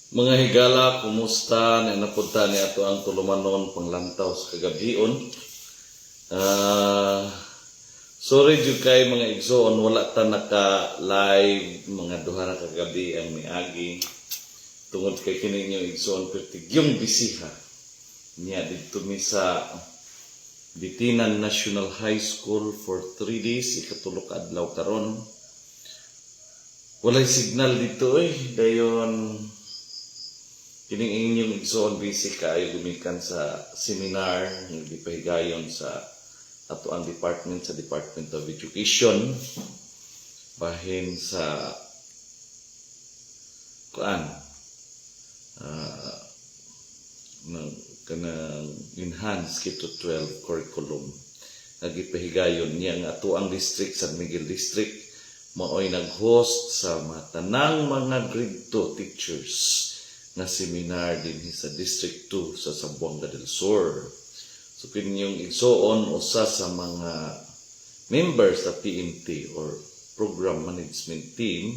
Mga higala, kumusta? Napunta ni ato ang tulumanon panglantaw sa kagabion. Sorry jud kay mga igsoon, wala ta naka-live mga duha na kagabi ang miagi. Tungod kay kini niyo igsoon pertigyong bisiha. Niya didto mi sa Bitinan National High School for 3 days, ikatulok adlaw karon. Walay signal dito dayon kining inyong igsoon busy kaayo gumikan sa seminar nga gipahigayon sa ato ang Department of Education bahin sa kanang enhanced K-12 curriculum nagipahigayon niya nga ato ang district San Miguel District maoy nag-host sa tanang mga grade 2 teachers na seminar din sa District 2 sa Zamboanga del Sur. So kinyong igsoon usa sa mga members sa PMT or Program Management Team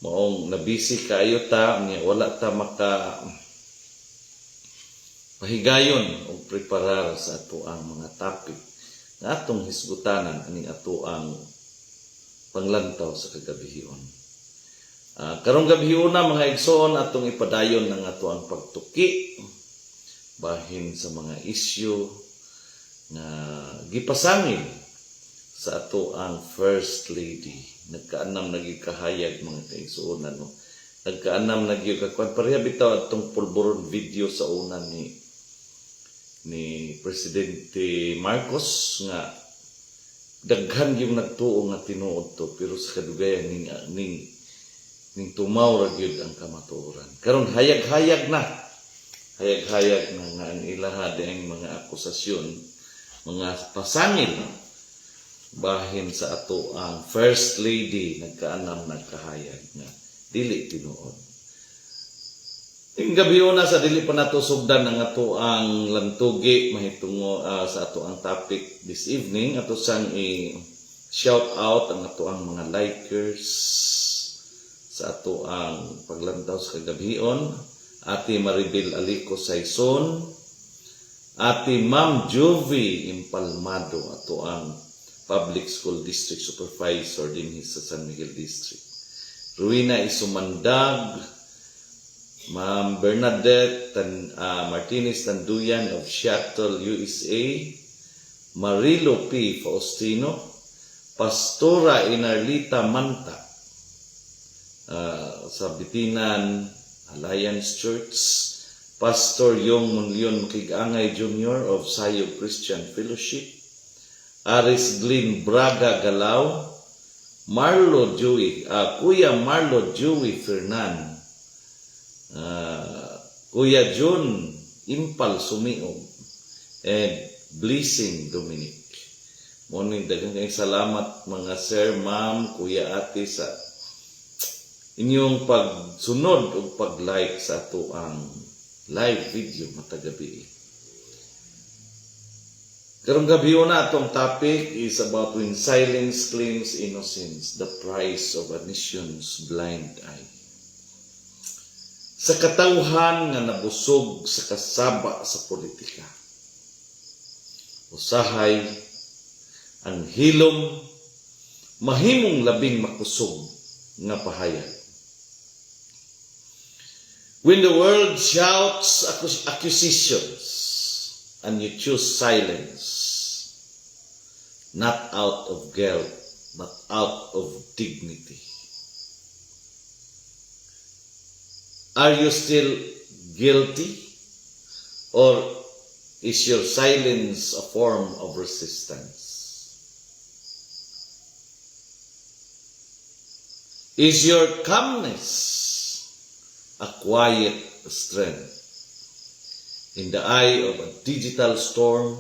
maong nabisi kaayo ta niya wala ta maka pahigayon o preparar sa ato ang mga topic nga atong hisgutanan ani ato ang panglantaw sa kagabihion. Karong gabi una mga igsoon atong ipadayon ng ato ang pagtuki bahin sa mga isyu na gipasangil sa ato ang First Lady. Nagkaanam nagikahayag mga kaigsoon nagkaanam nagikakwan pareha bitaw atong pulburon video sa una ni Presidente Marcos nga daghan yung nagtuo nga tinuod to pero sa kadugayan ning tumaw ra gyud ang kamatuoran. Karon hayag-hayag na nga ang ilaha ang mga akusasyon, mga pasangil bahin sa ato ang First Lady nagkaanam nagkahayag nga dili tinuod. Ing gabi una sa dili pa nato sugdan ang ato ang lantugi mahitungo sa ato ang topic this evening ato sang i-shout out ang ato ang mga likers sa ato ang paglantaw sa kagabion, Ate Maribel Alico Saison, Ate Ma'am Jovi Impalmado, ato ang Public School District Supervisor din sa San Miguel District. Ruina Isumandag, Ma'am Bernadette Martinez Tanduyan of Seattle, USA, Marilo P. Faustino, Pastora Inarlita Manta, sa Bitinan Alliance Church, Pastor Yong Munlion Makigangay Jr. of Sayog Christian Fellowship, Aris Glyn Braga Galaw, Kuya Marlo Joey Fernan, Kuya John Impal Sumiog, and Blessing Dominic. Morning, daghang salamat mga sir, ma'am, kuya, ate sa inyong pagsunod o pag-like sa ato ang live video matagabi. Karong gabi na atong topic is about when silence claims innocence, the price of a nation's blind eye. Sa katawhan nga nabusog sa kasaba sa politika, usahay ang hilom mahimong labing makusog nga pahayag. When the world shouts accusations and you choose silence, not out of guilt, but out of dignity. Are you still guilty? Or is your silence a form of resistance? Is your calmness a quiet strength? In the eye of a digital storm,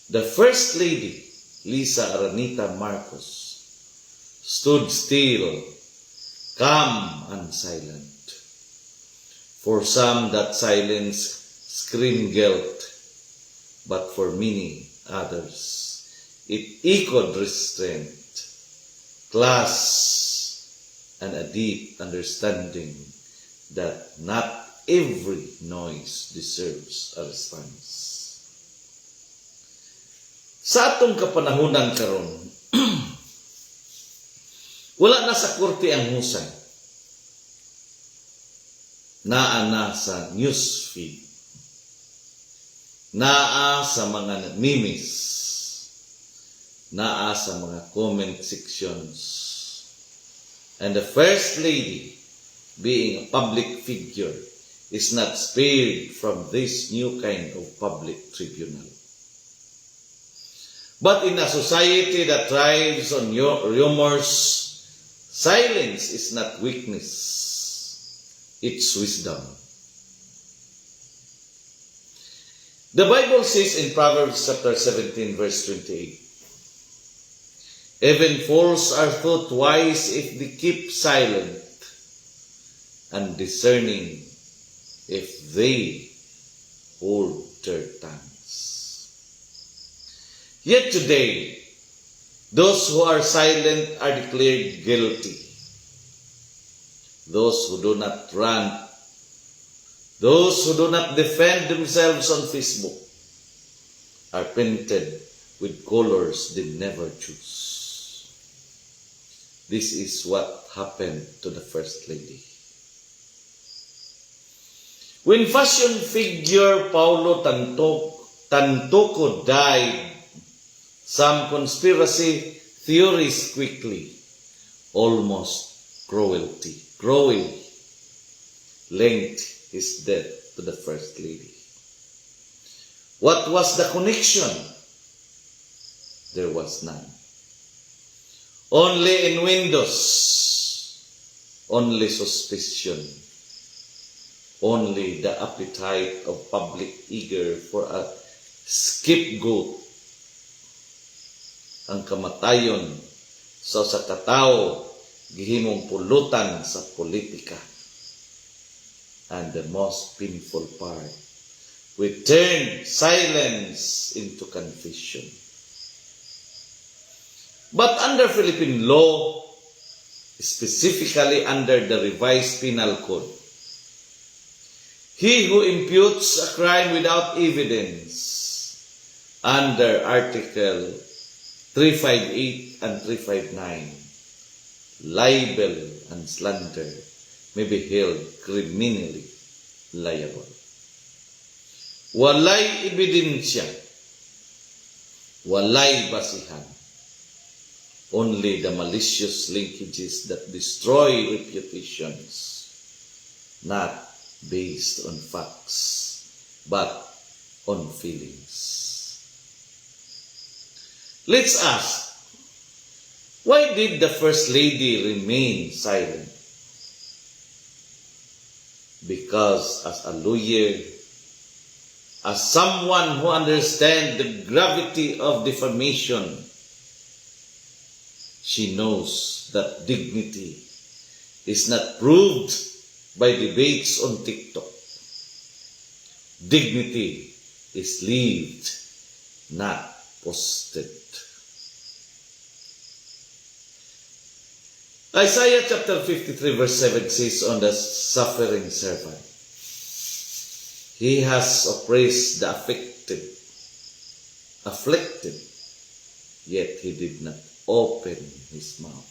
the First Lady, Lisa Aranita Marcos, stood still, calm and silent. For some, that silence screamed guilt, but for many others, it echoed restraint, class, and a deep understanding that not every noise deserves a response. Sa atong kapanahunan karon, wala na sa korte ang husay. Naa na sa newsfeed. Naa sa mga memes. Naa sa mga comment sections. And the First Lady, being a public figure, is not spared from this new kind of public tribunal. But in a society that thrives on rumors, silence is not weakness, it's wisdom. The Bible says in Proverbs chapter 17, verse 28, even fools are thought wise if they keep silent, and discerning if they hold their tongues. Yet today, those who are silent are declared guilty. Those who do not rant, those who do not defend themselves on Facebook, are painted with colors they never choose. This is what happened to the First Lady. When fashion figure Paulo Tantoco died, some conspiracy theories quickly, almost cruelly, linked his death to the First Lady. What was the connection? There was none. Only innuendos, only suspicion, only the appetite of public eager for a scapegoat. Ang kamatayon sa katao gihimong pulutan sa politika. And the most painful part, we turn silence into confession. But under Philippine law, specifically under the revised penal code, he who imputes a crime without evidence under Article 358 and 359, libel and slander may be held criminally liable. Walay ebidensya, walay basihan, only the malicious linkages that destroy reputations, not based on facts, but on feelings. Let's ask, why did the First Lady remain silent? Because as a lawyer, as someone who understands the gravity of defamation, she knows that dignity is not proved by debates on TikTok. Dignity is lived, not posted. Isaiah chapter 53 verse 7 says on the suffering servant, he has oppressed the afflicted, yet he did not open his mouth.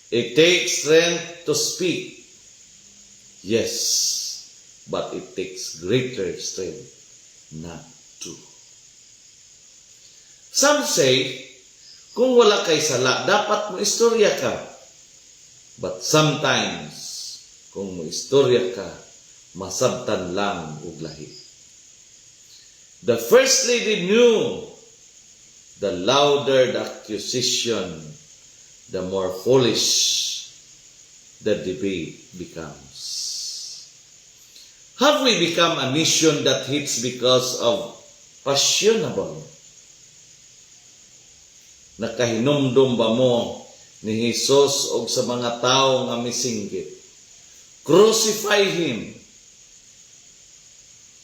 It takes strength to speak, yes, but it takes greater strength not to. Some say, kung wala kay sala, dapat mo istorya ka. But sometimes, kung mo istorya ka, masabtan lang ug lahi. The First Lady knew the louder the accusation, the more foolish the debate becomes. Have we become a nation that hates because of fashionable? Nakahinumdum ba mo ni Jesus og sa mga tao nga misinggit? Crucify him.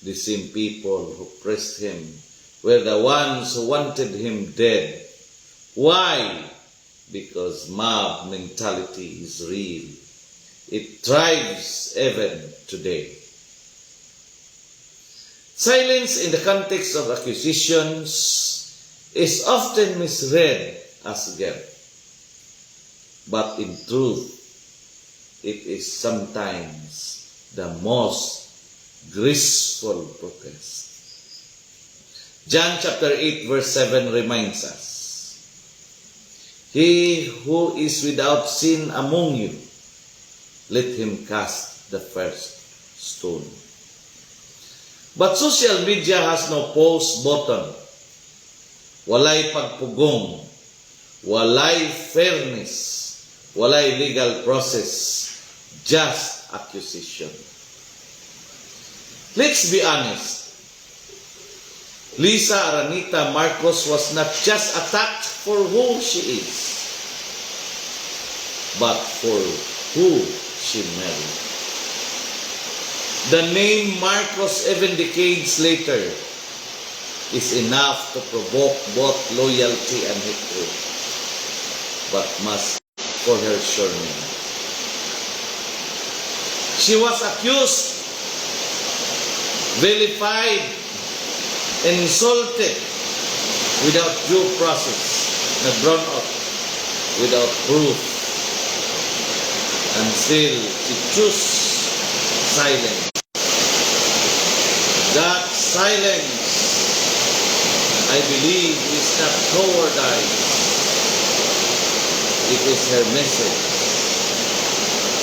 The same people who pressed him were the ones who wanted him dead. Why? Because mob mentality is real. It thrives even today. Silence in the context of accusations is often misread as guilt. But in truth, it is sometimes the most graceful protest. John chapter 8 verse 7 reminds us, "He who is without sin among you, let him cast the first stone." But social media has no pause button. Walay pagpugong, walay fairness, walay legal process, just accusation. Let's be honest. Lisa Aranita Marcos was not just attacked for who she is, but for who she married. The name Marcos, even decades later, is enough to provoke both loyalty and hatred, but must for her surname. She was accused, vilified, insulted without due process, na drawn out without proof, and still she chose silence. That silence, I believe, is not cowardice. It is her message.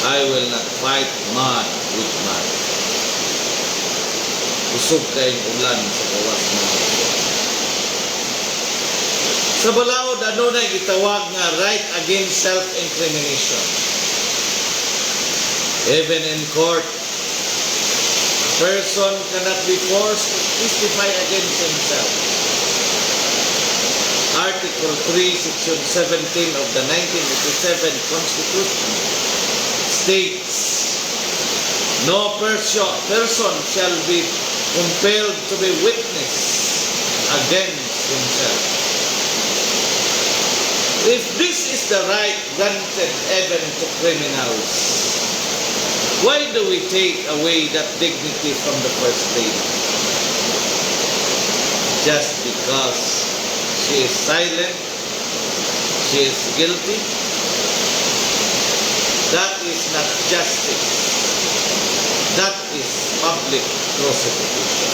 I will not fight man with man. Usog kayong ulan sa gawas ng mga. Sa balaod, ano na gitawag nga right against self-incrimination. Even in court, a person cannot be forced to testify against himself. Article 3, Section 17 of the 1987 Constitution states, "No person shall be compelled to be witness against himself." If this is the right granted even to criminals, why do we take away that dignity from the First Lady? Just because she is silent, she is guilty? That is not justice. That is public prosecution.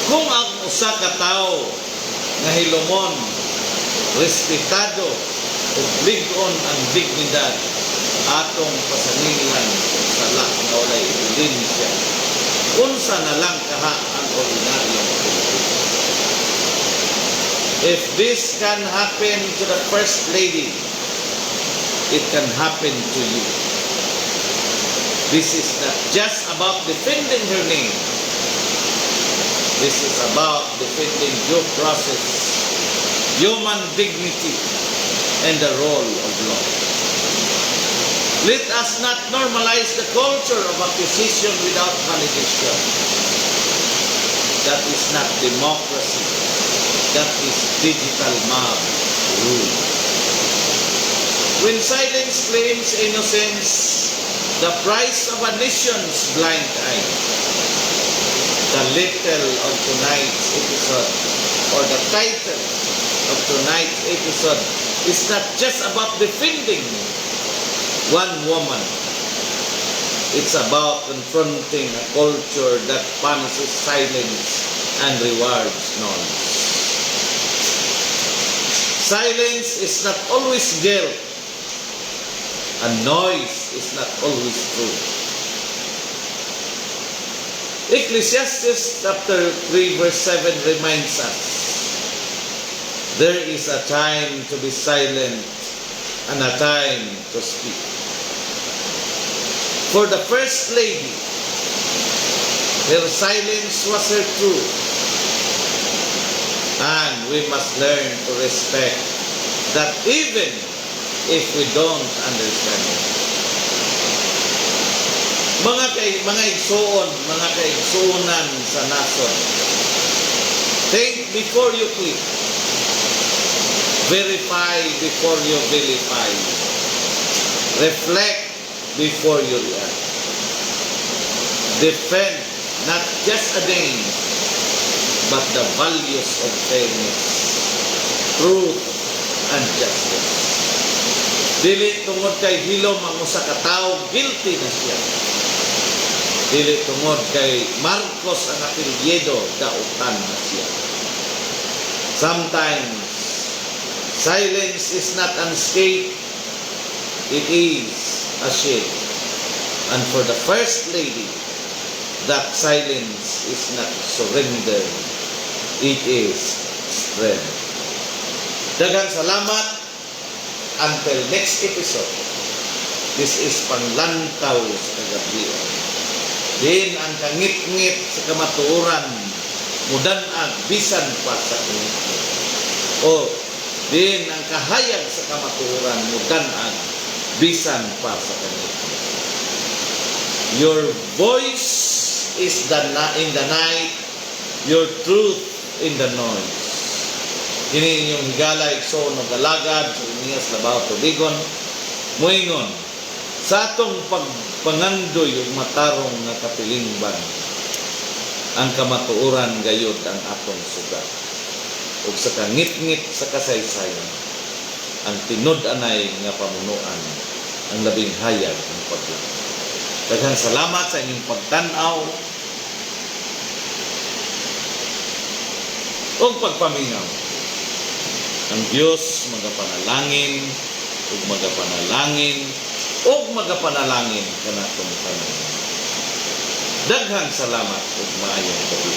Kung ang usa ka tawo nga hilomon, respetado ug lig-on ang dignidad atong pasaningan sa lahat na walay ebidensya, unsa na lang kaha ang ordinaryong Pilipino. If this can happen to the First Lady, it can happen to you. This is not just about defending her name. This is about defending due process, human dignity, and the rule of law. Let us not normalize the culture of accusation without validation. That is not democracy. That is digital mob rule. When silence claims innocence, the price of a nation's blind eye. The title of tonight's episode, or the title of tonight's episode, is not just about defending one woman. It's about confronting a culture that punishes silence and rewards noise. Silence is not always guilt, and noise is not always true. Ecclesiastes chapter 3 verse 7 reminds us, there is a time to be silent and a time to speak. For the First Lady, her silence was her truth, and we must learn to respect that even if we don't understand it. Mga igsoon, mga kaigsuonan sa nason, think before you click. Verify before you vilify. Reflect before you react. Defend not just a name, but the values of fairness, truth, and justice. Dili tungod kay hilom ang usa ka tawo, guilty na siya. Dili tungod kay Marcos ang apelyido, dautan na siya. Sometimes, silence is not unscathed, it is a shade. And for the First Lady, that silence is not surrender, it is strength. Daghang salamat. Until next episode, this is Panglantaw sa Kagabian. Din ang kangit-ngit sa kamatuoran, mudanag bisan pa sa kangit-ngit. O din ang kahayag sa kamatuoran, mudanag bisan pa sa kangit-ngit. Your voice is in the night, your truth in the noise. Kini inyong higala ikso ng galagad sa Inias Labaw Tubigon, muingon sa atong pagpangandoy ug matarong nga kapilingban, ang kamatuoran gayud ang atong sugat. Ug sa kangit-ngit sa kasaysayan, ang tinud-anay nga pamunuan, ang labing hayag ng paglaom. Daghang salamat sa inyong pagtan-aw ug pagpaminaw. Ang Diyos magapanalangin ug magapanalangin ug magapanalangin kanatong tanan. Daghang salamat ug maayong gabi.